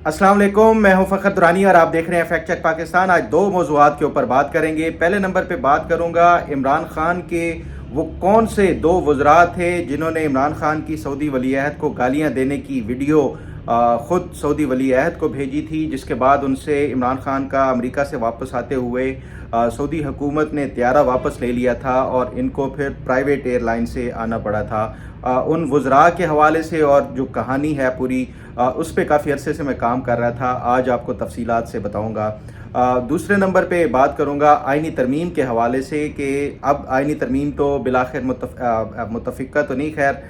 अस्सलाम वालेकुम, मैं हूं फ़खर दुरानी और आप देख रहे हैं फैक्ट चेक पाकिस्तान। आज दो मौज़ूआत के ऊपर बात करेंगे। पहले नंबर पे बात करूंगा इमरान खान के वो कौन से दो वज़रा थे जिन्होंने इमरान खान की सऊदी वली अहद को गालियां देने की वीडियो ख़ुद सऊदी वली अहद को भेजी थी, जिसके बाद उनसे इमरान खान का अमेरिका से वापस आते हुए सऊदी हुकूमत ने त्यारा वापस ले लिया था और इनको फिर प्राइवेट एयरलाइन से आना पड़ा था। उन वज़रा के हवाले से और जो कहानी है पूरी उस पर काफ़ी अरसे से मैं काम कर रहा था। आज आपको तफसीलात से बताऊंगा। दूसरे नंबर पे बात करूंगा आइनी तरमीम के हवाले से कि अब आइनी तरमीम तो बिलाखिर मुतफ़िक़ा तो नहीं, खैर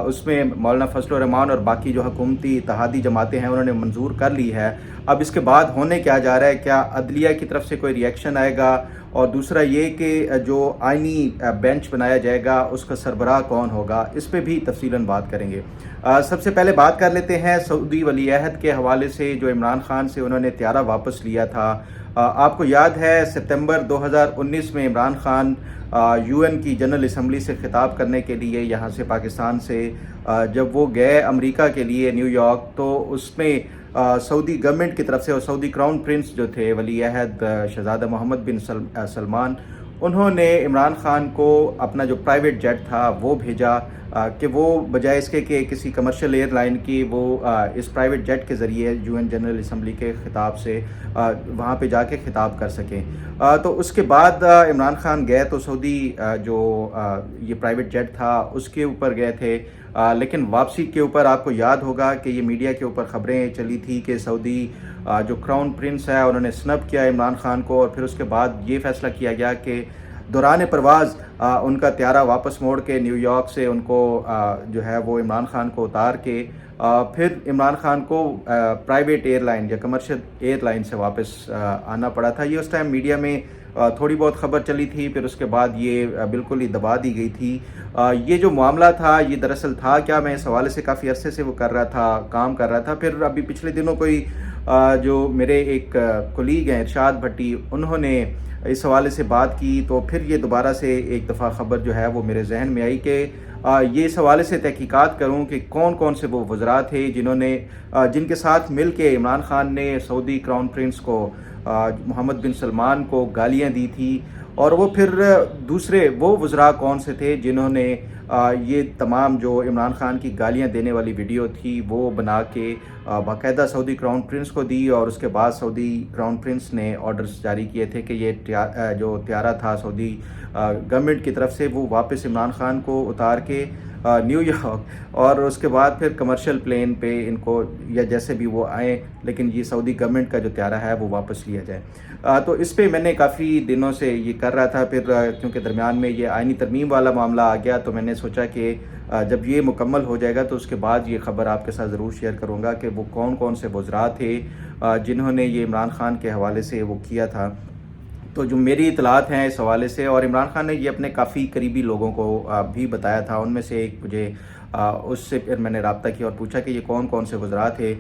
उसमें मौलाना फजल रहमान और बाकी जो हुकूमती इत्तेहादी जमातें हैं उन्होंने मंजूर कर ली है। अब इसके बाद होने क्या जा रहा है, क्या अदलिया की तरफ से कोई रिएक्शन आएगा, और दूसरा ये कि जो आइनी बेंच बनाया जाएगा उसका सरबराह कौन होगा, इस पे भी तफसीलन बात करेंगे। सबसे पहले बात कर लेते हैं सऊदी वली अहद के हवाले से जो इमरान खान से उन्होंने त्यारा वापस लिया था। आपको याद है सितंबर 2019 में इमरान खान यूएन की जनरल असम्बली से खिताब करने के लिए यहाँ से पाकिस्तान से जब वो गए अमेरिका के लिए न्यूयॉर्क, तो उसमें सऊदी गवर्नमेंट की तरफ से और सऊदी क्राउन प्रिंस जो थे वली अहद शहजादा मोहम्मद बिन सलमान, उन्होंने इमरान खान को अपना जो प्राइवेट जेट था वो भेजा कि वो बजाय इसके कि किसी कमर्शियल एयरलाइन की वो इस प्राइवेट जेट के ज़रिए यूएन जनरल असम्बली के ख़िताब से वहाँ पे जाके ख़िताब कर सकें। तो उसके बाद इमरान खान गए तो सऊदी जो ये प्राइवेट जेट था उसके ऊपर गए थे, लेकिन वापसी के ऊपर आपको याद होगा कि ये मीडिया के ऊपर ख़बरें चली थी कि सऊदी जो क्राउन प्रिंस है उन्होंने स्नब किया इमरान खान को, और फिर उसके बाद ये फ़ैसला किया गया कि दौरान परवाज़ उनका त्यारा वापस मोड़ के न्यूयॉर्क से उनको जो है वो इमरान खान को उतार के फिर इमरान खान को प्राइवेट एयरलाइन या कमर्शियल एयरलाइन से वापस आना पड़ा था। ये उस टाइम मीडिया में थोड़ी बहुत खबर चली थी, फिर उसके बाद ये बिल्कुल ही दबा दी गई थी। ये जो मामला था ये दरअसल था क्या, मैं इस हवाले से काफ़ी अरसे से वो कर रहा था, काम कर रहा था। फिर अभी पिछले दिनों कोई जो मेरे एक कोलीग हैं इरशाद भट्टी, उन्होंने इस हवाले से बात की, तो फिर ये दोबारा से एक दफ़ा ख़बर जो है वो मेरे जहन में आई कि ये इस हवाले से तहकीकात करूं कि कौन कौन से वो वज़रा थे जिन्होंने जिनके साथ मिल के इमरान खान ने सऊदी क्राउन प्रिंस को मोहम्मद बिन सलमान को गालियां दी थी, और वो फिर दूसरे वो वज़रा कौन से थे जिन्होंने ये तमाम जो इमरान खान की गालियां देने वाली वीडियो थी वो बना के बाकायदा सऊदी क्राउन प्रिंस को दी, और उसके बाद सऊदी क्राउन प्रिंस ने ऑर्डर्स जारी किए थे कि ये जो त्यारा था सऊदी गवर्नमेंट की तरफ से वो वापस इमरान खान को उतार के न्यूयॉर्क, और उसके बाद फिर कमर्शियल प्लेन पे इनको या जैसे भी वो आए, लेकिन ये सऊदी गवर्नमेंट का जो त्यारा है वो वापस लिया जाए। तो इस पे मैंने काफ़ी दिनों से ये कर रहा था। फिर क्योंकि दरमियान में ये आइनी तरमीम वाला मामला आ गया, तो मैंने सोचा कि जब ये मुकम्मल हो जाएगा तो उसके बाद ये ख़बर आपके साथ ज़रूर शेयर करूँगा कि वो कौन कौन से वज़रा थे जिन्होंने ये इमरान खान के हवाले से वो किया था। तो जो मेरी इतलात हैं इस हवाले से, और इमरान खान ने ये अपने काफ़ी करीबी लोगों को भी बताया था, उनमें से एक मुझे उससे फिर मैंने रब्ता किया और पूछा कि ये कौन कौन से वज़रा थे।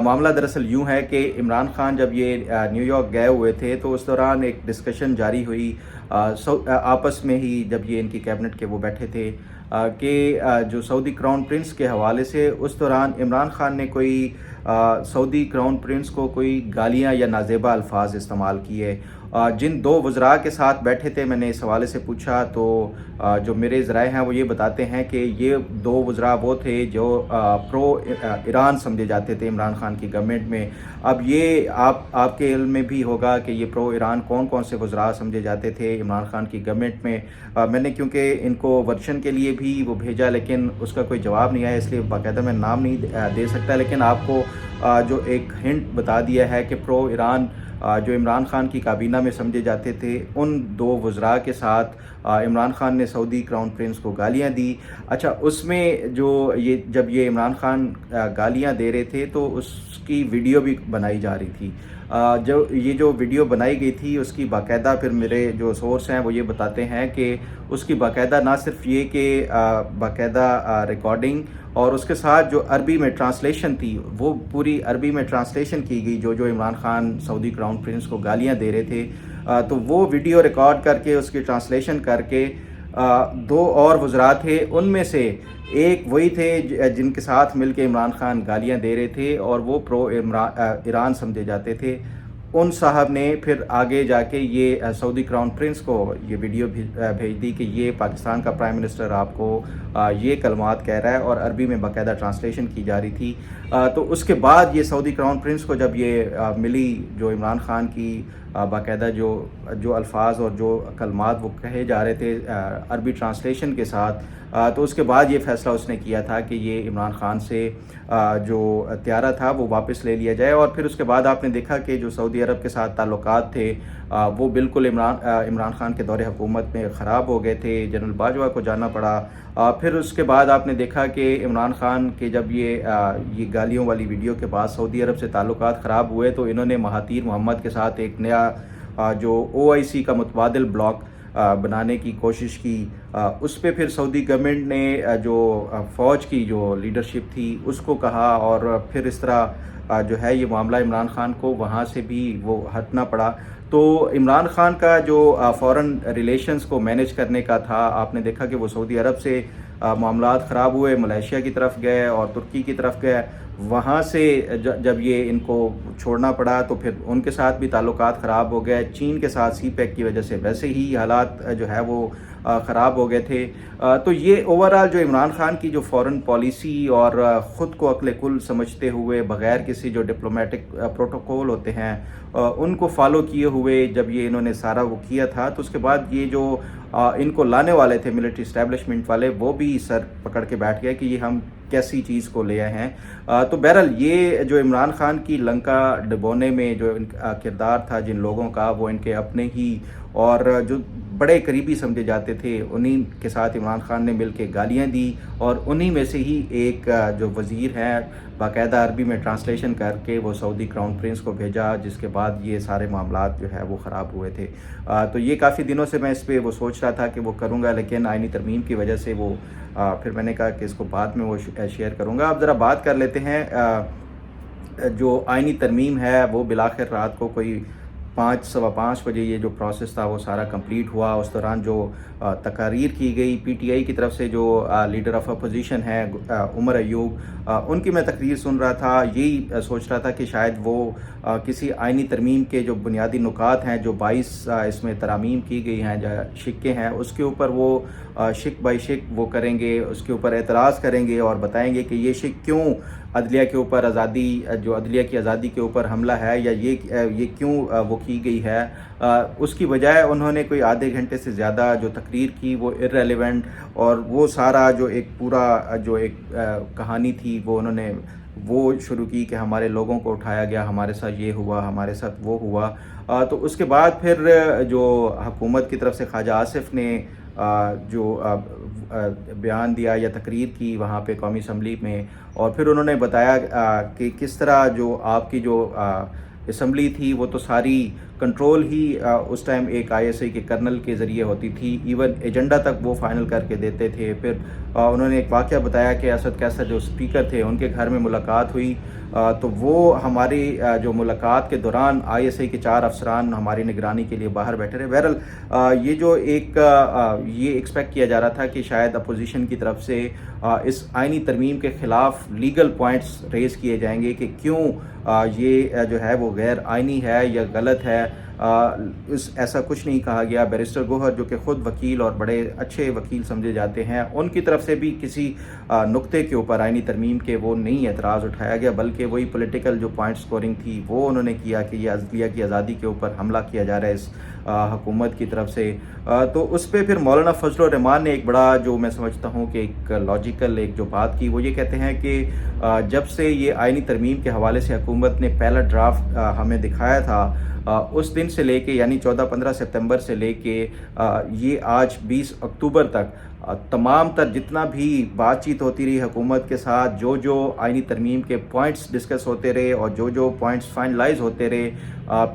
मामला दरअसल यूँ है कि इमरान खान जब ये न्यूयॉर्क गए हुए थे तो उस दौरान एक डिस्कशन जारी हुई आपस में ही, जब ये इनकी कैबिनेट के वो बैठे थे कि जो सऊदी क्राउन प्रिंस के हवाले से उस दौरान इमरान खान ने कोई सऊदी क्राउन प्रिंस को कोई गालियाँ या नाजेबा अल्फाज इस्तेमाल किए। जिन दो वज़रा के साथ बैठे थे मैंने इस हवाले से पूछा, तो जो मेरे ज़राए हैं वो ये बताते हैं कि ये दो वज़रा वो थे जो प्रो ईरान समझे जाते थे इमरान खान की गवर्नमेंट में। अब ये आपके इल्म में भी होगा कि ये प्रो ईरान कौन कौन से वज़रा समझे जाते थे इमरान खान की गवर्नमेंट में। मैंने क्योंकि इनको वर्शन के लिए भी वो भेजा, लेकिन उसका कोई जवाब नहीं आया, इसलिए बाकायदा मैं नाम नहीं दे सकता, लेकिन आपको जो एक हिंट बता दिया है कि प्रो ईरान जो इमरान खान की काबीना में समझे जाते थे, उन दो वज़रा के साथ इमरान खान ने सऊदी क्राउन प्रिंस को गालियां दी। अच्छा, उसमें जो ये जब ये इमरान खान गालियां दे रहे थे तो उसकी वीडियो भी बनाई जा रही थी। जो वीडियो बनाई गई थी उसकी बाकायदा फिर मेरे जो सोर्स हैं वो ये बताते हैं कि उसकी बाकायदा ना सिर्फ ये कि बाकायदा रिकॉर्डिंग और उसके साथ जो अरबी में ट्रांसलेशन थी वो पूरी अरबी में ट्रांसलेशन की गई, जो Imran Khan Saudi crown Prince को गालियां दे रहे थे। तो वो वीडियो रिकॉर्ड करके उसकी ट्रांसलेशन करके दो और वज़रा थे, उनमें से एक वही थे जिनके साथ मिल के इमरान खान गालियाँ दे रहे थे और वो प्रो ईरान समझे जाते थे। उन साहब ने फिर आगे जाके ये सऊदी क्राउन प्रिंस को ये वीडियो भेज दी कि ये पाकिस्तान का प्राइम मिनिस्टर आपको ये कलमात कह रहा है, और अरबी में बाकायदा ट्रांसलेशन की जा रही थी। तो उसके बाद ये सऊदी क्राउन प्रिंस को जब ये मिली जो इमरान खान की बाकायदा जो अल्फाज और जो कलमात वो कहे जा रहे थे अरबी ट्रांसलेशन के साथ, तो उसके बाद ये फ़ैसला उसने किया था कि ये इमरान खान से जो त्यारा था वो वापस ले लिया जाए। और फिर उसके बाद आपने देखा कि जो सऊदी अरब के साथ ताल्लुकात थे वो बिल्कुल इमरान खान के दौरे हुकूमत में ख़राब हो गए थे, जनरल बाजवा को जाना पड़ा। फिर उसके बाद आपने देखा कि इमरान खान के जब ये गालियों वाली वीडियो के बाद सऊदी अरब से ताल्लुकात ख़राब हुए, तो इन्होंने महातीर मोहम्मद के साथ एक नया जो OIC का मुतबादिल ब्लॉक बनाने की कोशिश की। उस पे फिर सऊदी गवर्नमेंट ने जो फ़ौज की जो लीडरशिप थी उसको कहा, और फिर इस तरह जो है ये मामला इमरान खान को वहाँ से भी वो हटना पड़ा। तो इमरान खान का जो फ़ॉरेन रिलेशंस को मैनेज करने का था, आपने देखा कि वो सऊदी अरब से मामलात ख़राब हुए, मलेशिया की तरफ गए और तुर्की की तरफ गए। वहाँ से जब ये इनको छोड़ना पड़ा तो फिर उनके साथ भी ताल्लुकात ख़राब हो गए। चीन के साथ CPEC की वजह से वैसे ही हालात जो है वो ख़राब हो गए थे। तो ये ओवरऑल जो इमरान खान की जो फ़ॉरेन पॉलिसी और ख़ुद को अक्ल कुल समझते हुए बग़ैर किसी जो डिप्लोमेटिक प्रोटोकॉल होते हैं उनको फॉलो किए हुए जब ये इन्होंने सारा वो किया था, तो उसके बाद ये जो इनको लाने वाले थे मिलिट्री इस्टेब्लिशमेंट वाले, वो भी सर पकड़ के बैठ गए कि ये हम कैसी चीज़ को ले आए हैं। तो बहरहाल ये जो इमरान खान की लंका डुबोने में जो किरदार था जिन लोगों का, वो इनके अपने ही और जो बड़े करीबी समझे जाते थे, उन्हीं के साथ इमरान खान ने मिल के गालियाँ दी, और उन्हीं में से ही एक जो वज़ीर हैं बाकायदा अरबी में ट्रांसलेशन करके वो सऊदी क्राउन प्रिंस को भेजा, जिसके बाद ये सारे मामलात जो है वो ख़राब हुए थे। तो ये काफ़ी दिनों से मैं इस पे वो सोच रहा था कि वो करूँगा, लेकिन आईनी तरमीम की वजह से वो फिर मैंने कहा कि इसको बाद में वो शेयर करूँगा। अब ज़रा बात कर लेते हैं जो आईनी तरमीम है वो बिलाखिर रात को कोई 5 सवा 5 बजे ये जो प्रोसेस था वो सारा कंप्लीट हुआ। उस दौरान जो तकारीर की गई PTI की तरफ से, जो लीडर ऑफ अपोजिशन है उमर अयूब, उनकी मैं तकरीर सुन रहा था, यही सोच रहा था कि शायद वो किसी आइनी तरमीम के जो बुनियादी नुकात हैं, जो 22 इसमें तरामीम की गई हैं, जो शिक्के हैं, उसके ऊपर वो शिक बाई शिक वो करेंगे, उसके ऊपर एतराज़ करेंगे और बताएंगे कि ये शिक क्यों अदलिया के ऊपर आज़ादी, जो अदलिया की आज़ादी के ऊपर हमला है, या ये क्यों वो की गई है। उसकी बजाय उन्होंने कोई आधे घंटे से ज़्यादा जो तकरीर की वो इर्रेलेवेंट, और वो सारा जो एक पूरा जो एक कहानी थी वो उन्होंने वो शुरू की कि हमारे लोगों को उठाया गया, हमारे साथ ये हुआ, हमारे साथ वो हुआ। तो उसके बाद फिर जो हुकूमत की तरफ से ख्वाजा आसिफ ने जो बयान दिया या तकरीर की वहाँ पे कौमी असम्बली में, और फिर उन्होंने बताया कि किस तरह जो आपकी जो असम्बली थी वो तो सारी कंट्रोल ही उस टाइम एक ISI के कर्नल के ज़रिए होती थी, इवन एजेंडा तक वो फाइनल करके देते थे। फिर उन्होंने एक वाक़या बताया कि असद कैसर जो स्पीकर थे उनके घर में मुलाकात हुई, तो वो हमारी जो मुलाकात के दौरान ISI के 4 अफसरान हमारी निगरानी के लिए बाहर बैठे रहे। बहरहाल ये जो एक ये एक्सपेक्ट किया जा रहा था कि शायद अपोजिशन की तरफ से इस आइनी तरमीम के ख़िलाफ़ लीगल पॉइंट्स रेज़ किए जाएंगे कि क्यों ये जो है वो गैर आइनी है या गलत है। ऐसा कुछ नहीं कहा गया। बैरिस्टर गोहर जो कि ख़ुद वकील और बड़े अच्छे वकील समझे जाते हैं, उनकी तरफ से भी किसी नुक्ते के ऊपर आइनी तरमीम के वो नहीं एतराज़ उठाया गया, बल्कि वही पॉलिटिकल जो पॉइंट स्कोरिंग थी वो उन्होंने किया कि ये अदलिया की आज़ादी के ऊपर हमला किया जा रहा है इस हुकूमत की तरफ से। तो उस पर फिर मौलाना फजल रहमान ने एक बड़ा, जो मैं समझता हूँ कि एक लॉजिकल एक जो बात की, वो ये कहते हैं कि जब से ये आइनी तरमीम के हवाले से हुकूमत ने पहला ड्राफ्ट हमें दिखाया था, उस दिन से लेके यानी 14-15 सितंबर से लेके ये आज 20 अक्टूबर तक तमाम तर जितना भी बातचीत होती रही हुकूमत के साथ, जो जो आइनी तरमीम के पॉइंट्स डिस्कस होते रहे और जो जो पॉइंट्स फाइनलाइज होते रहे,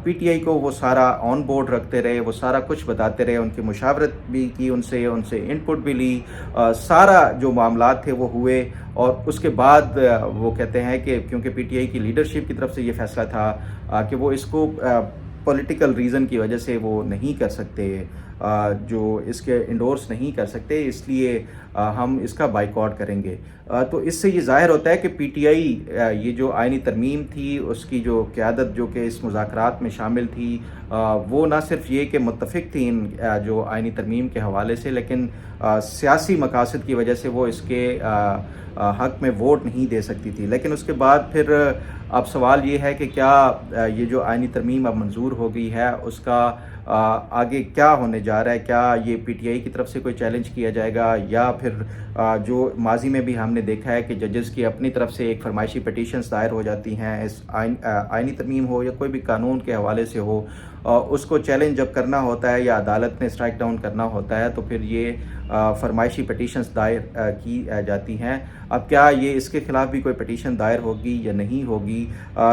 PTI को वो सारा ऑन बोर्ड रखते रहे, वो सारा कुछ बताते रहे, उनकी मुशावरत भी की, उनसे इनपुट भी ली, सारा जो मामलात थे वो हुए। और उसके बाद वो कहते हैं कि क्योंकि PTI की लीडरशिप की तरफ से ये फैसला था कि वो इसको पॉलिटिकल रीज़न की वजह से वो नहीं कर सकते, جو اس کے انڈورس نہیں کر سکتے، اس لیے ہم اس کا بائیکاٹ کریں گے۔ تو اس سے یہ ظاہر ہوتا ہے کہ پی ٹی آئی یہ جو آئینی ترمیم تھی اس کی جو قیادت جو کہ اس مذاکرات میں شامل تھی، وہ نہ صرف یہ کہ متفق تھی ان جو آئینی ترمیم کے حوالے سے، لیکن سیاسی مقاصد کی وجہ سے وہ اس کے حق میں ووٹ نہیں دے سکتی تھی۔ لیکن اس کے بعد پھر اب سوال یہ ہے کہ کیا یہ جو آئینی ترمیم اب منظور ہو گئی ہے اس کا آگے کیا ہونے جا رہا ہے؟ کیا یہ پی ٹی آئی کی طرف سے کوئی چیلنج کیا جائے گا، یا پھر جو ماضی میں بھی ہم نے دیکھا ہے کہ ججز کی اپنی طرف سے ایک فرمائشی پٹیشنز دائر ہو جاتی ہیں، اس آئینی ترمیم ہو یا کوئی بھی قانون کے حوالے سے ہو، اس کو چیلنج جب کرنا ہوتا ہے یا عدالت نے اسٹرائک ڈاؤن کرنا ہوتا ہے تو پھر یہ فرمائشی پٹیشنز دائر کی جاتی ہیں۔ اب کیا یہ اس کے خلاف بھی کوئی پٹیشن دائر ہوگی یا نہیں ہوگی؟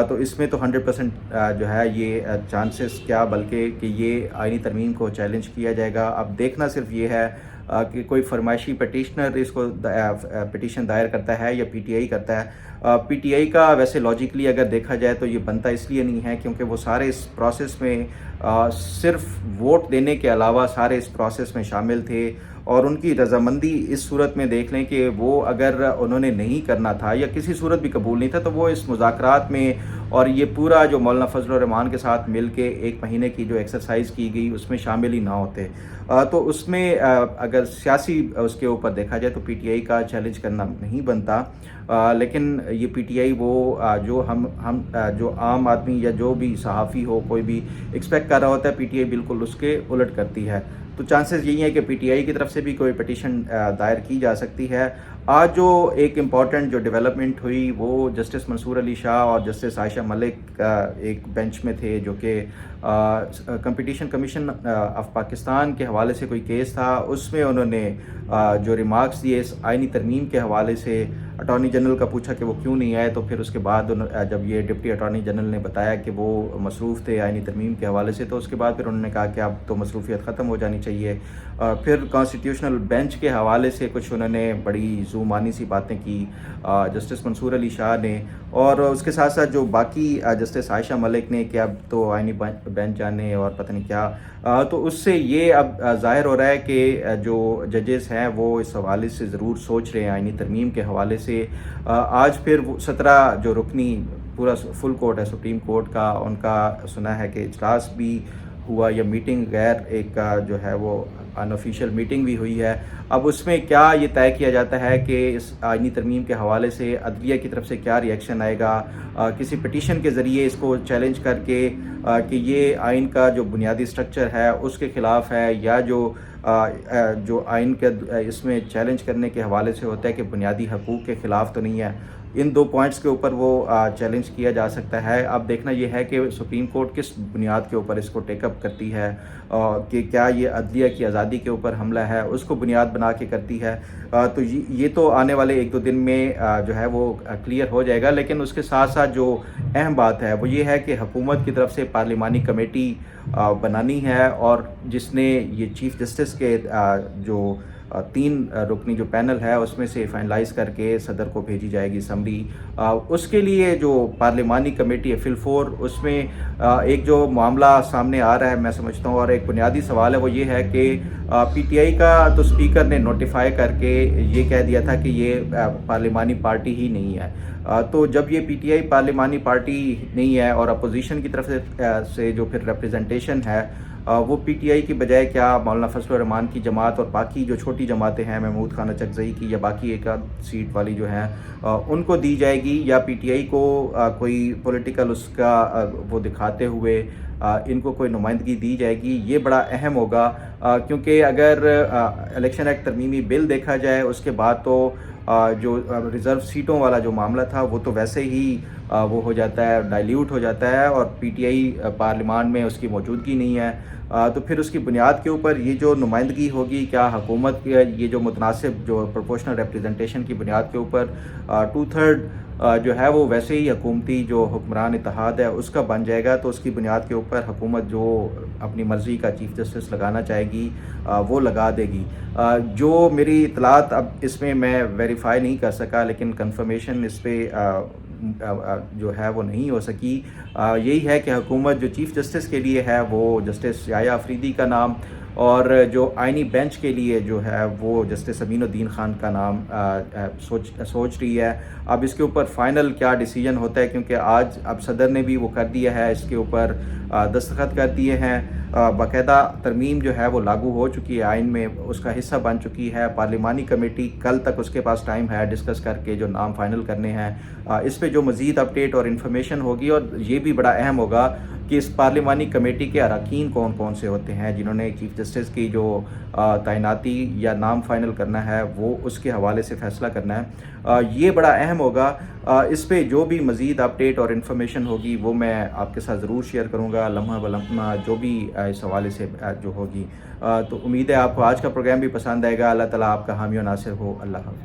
تو اس میں تو 100% جو ہے یہ چانسز کیا بلکہ کہ یہ آئینی ترمیم کو چیلنج کیا جائے گا۔ اب دیکھنا صرف یہ ہے کہ کوئی فرمائشی پٹیشنر اس کو پٹیشن دائر کرتا ہے یا پی ٹی آئی کرتا ہے۔ پی ٹی آئی کا ویسے لاجیکلی اگر دیکھا جائے تو یہ بنتا اس لیے نہیں ہے کیونکہ وہ سارے اس پروسیس میں صرف ووٹ دینے کے علاوہ سارے اس پروسیس میں شامل تھے، اور ان کی رضامندی اس صورت میں دیکھ لیں کہ وہ اگر انہوں نے نہیں کرنا تھا یا کسی صورت بھی قبول نہیں تھا تو وہ اس مذاکرات میں اور یہ پورا جو مولانا فضل الرحمان کے ساتھ مل کے 1 مہینے کی جو ایکسرسائز کی گئی اس میں شامل ہی نہ ہوتے۔ تو اس میں اگر سیاسی اس کے اوپر دیکھا جائے تو پی ٹی آئی کا چیلنج کرنا نہیں بنتا، لیکن یہ پی ٹی آئی وہ جو ہم جو عام آدمی یا جو بھی صحافی ہو کوئی بھی ایکسپیکٹ کر رہا ہوتا ہے، پی ٹی آئی بالکل اس کے الٹ کرتی ہے۔ تو چانسز یہی ہیں کہ پی ٹی آئی کی طرف سے بھی کوئی پٹیشن دائر کی جا سکتی ہے۔ آج جو ایک امپورٹنٹ جو ڈیولپمنٹ ہوئی وہ جسٹس منصور علی شاہ اور جسٹس عائشہ ملک ایک بینچ میں تھے، جو کہ کمپٹیشن کمیشن آف پاکستان کے حوالے سے کوئی کیس تھا، اس میں انہوں نے جو ریمارکس دیے اس آئینی ترمیم کے حوالے سے۔ اٹارنی جنرل کا پوچھا کہ وہ کیوں نہیں آئے، تو پھر اس کے بعد جب یہ ڈپٹی اٹارنی جنرل نے بتایا کہ وہ مصروف تھے آئینی ترمیم کے حوالے سے، تو اس کے بعد پھر انہوں نے کہا کہ اب تو مصروفیت ختم ہو جانی چاہیے۔ پھر کانسٹیٹیوشنل بینچ کے حوالے سے کچھ انہوں نے بڑی زومانی سی باتیں کی جسٹس منصور علی شاہ نے، اور اس کے ساتھ ساتھ جو باقی جسٹس عائشہ ملک نے کہ اب تو آئینی بینچ جانے اور پتہ نہیں کیا۔ تو اس سے یہ اب ظاہر ہو رہا ہے کہ جو ججز ہیں وہ اس حوالے سے ضرور سوچ رہے ہیں آئینی ترمیم کے حوالے سے۔ آج پھر 17 جو رکنی پورا فل کورٹ ہے سپریم کورٹ کا، ان کا سنا ہے کہ اجلاس بھی ہوا یا میٹنگ غیر ایک جو ہے وہ انآفیشیل میٹنگ بھی ہوئی ہے۔ اب اس میں کیا یہ طے کیا جاتا ہے کہ اس آئینی ترمیم کے حوالے سے عدلیہ کی طرف سے کیا ری ایکشن آئے گا، کسی پٹیشن کے ذریعے اس کو چیلنج کر کے کہ یہ آئین کا جو بنیادی سٹرکچر ہے اس کے خلاف ہے، یا جو آئین کے اس میں چیلنج کرنے کے حوالے سے ہوتا ہے کہ بنیادی حقوق کے خلاف تو نہیں ہے۔ ان 2 پوائنٹس کے اوپر وہ چیلنج کیا جا سکتا ہے۔ اب دیکھنا یہ ہے کہ سپریم کورٹ کس بنیاد کے اوپر اس کو ٹیک اپ کرتی ہے، کہ کیا یہ عدلیہ کی آزادی کے اوپر حملہ ہے اس کو بنیاد بنا کے کرتی ہے۔ تو یہ تو آنے والے 1-2 دن میں جو ہے وہ کلیئر ہو جائے گا، لیکن اس کے ساتھ ساتھ جو اہم بات ہے وہ یہ ہے کہ حکومت کی طرف سے پارلیمانی کمیٹی بنانی ہے، اور جس نے یہ چیف جسٹس کے جو 3 رکنی جو پینل ہے اس میں سے فائنلائز کر کے صدر کو بھیجی جائے گی سمری۔ اس کے لیے جو پارلیمانی کمیٹی ہے فل 4، اس میں ایک جو معاملہ سامنے آ رہا ہے میں سمجھتا ہوں، اور ایک بنیادی سوال ہے وہ یہ ہے کہ پی ٹی آئی کا تو اسپیکر نے نوٹیفائی کر کے یہ کہہ دیا تھا کہ یہ پارلیمانی پارٹی ہی نہیں ہے۔ تو جب یہ پی ٹی آئی پارلیمانی پارٹی نہیں ہے اور اپوزیشن کی طرف سے جو پھر ریپریزنٹیشن ہے وہ پی ٹی آئی کی بجائے کیا مولانا فضل الرحمان کی جماعت اور باقی جو چھوٹی جماعتیں ہیں محمود خان اچکزئی کی یا باقی ایک سیٹ والی جو ہیں ان کو دی جائے گی، یا پی ٹی آئی کو کوئی پولیٹیکل اس کا وہ دکھاتے ہوئے ان کو کوئی نمائندگی دی جائے گی؟ یہ بڑا اہم ہوگا، کیونکہ اگر الیکشن ایکٹ ترمیمی بل دیکھا جائے اس کے بعد تو جو ریزرو سیٹوں والا جو معاملہ تھا وہ تو ویسے ہی وہ ہو جاتا ہے، ڈائلیوٹ ہو جاتا ہے، اور پی ٹی آئی پارلیمان میں اس کی موجودگی نہیں ہے۔ تو پھر اس کی بنیاد کے اوپر یہ جو نمائندگی ہوگی، کیا حکومت کی یہ جو متناسب جو پروپورشنل ریپریزنٹیشن کی بنیاد کے اوپر 2/3 جو ہے وہ ویسے ہی حکومتی جو حکمران اتحاد ہے اس کا بن جائے گا، تو اس کی بنیاد کے اوپر حکومت جو اپنی مرضی کا چیف جسٹس لگانا چاہے گی وہ لگا دے گی۔ جو میری اطلاعات اب اس میں ویریفائی نہیں کر سکا، لیکن کنفرمیشن اس پہ جو ہے وہ نہیں ہو سکی، یہی ہے کہ حکومت جو چیف جسٹس کے لیے ہے وہ جسٹس یحییٰ آفریدی کا نام اور جو آئینی بینچ کے لیے جو ہے وہ جسٹس امین الدین خان کا نام سوچ رہی ہے. اب اس کے اوپر فائنل کیا ڈیسیجن ہوتا ہے، کیونکہ آج اب صدر نے بھی وہ کر دیا ہے، اس کے اوپر دستخط کر دیے ہیں. باقاعدہ ترمیم جو ہے وہ لاگو ہو چکی ہے، آئین میں اس کا حصہ بن چکی ہے. پارلیمانی کمیٹی کل تک اس کے پاس ٹائم ہے ڈسکس کر کے جو نام فائنل کرنے ہیں. اس پہ جو مزید اپڈیٹ اور انفارمیشن ہوگی، اور یہ بھی بڑا اہم ہوگا کہ اس پارلیمانی کمیٹی کے اراکین کون کون سے ہوتے ہیں جنہوں نے چیف جسٹس کی جو تعیناتی یا نام فائنل کرنا ہے وہ اس کے حوالے سے فیصلہ کرنا ہے. یہ بڑا اہم ہوگا. اس پہ جو بھی مزید اپڈیٹ اور انفارمیشن ہوگی وہ میں آپ کے ساتھ ضرور شیئر کروں گا لمحہ بلمحہ جو بھی اس حوالے سے جو ہوگی. تو امید ہے آپ کو آج کا پروگرام بھی پسند آئے گا. اللہ تعالیٰ آپ کا حامی و ناصر ہو. اللہ حافظ.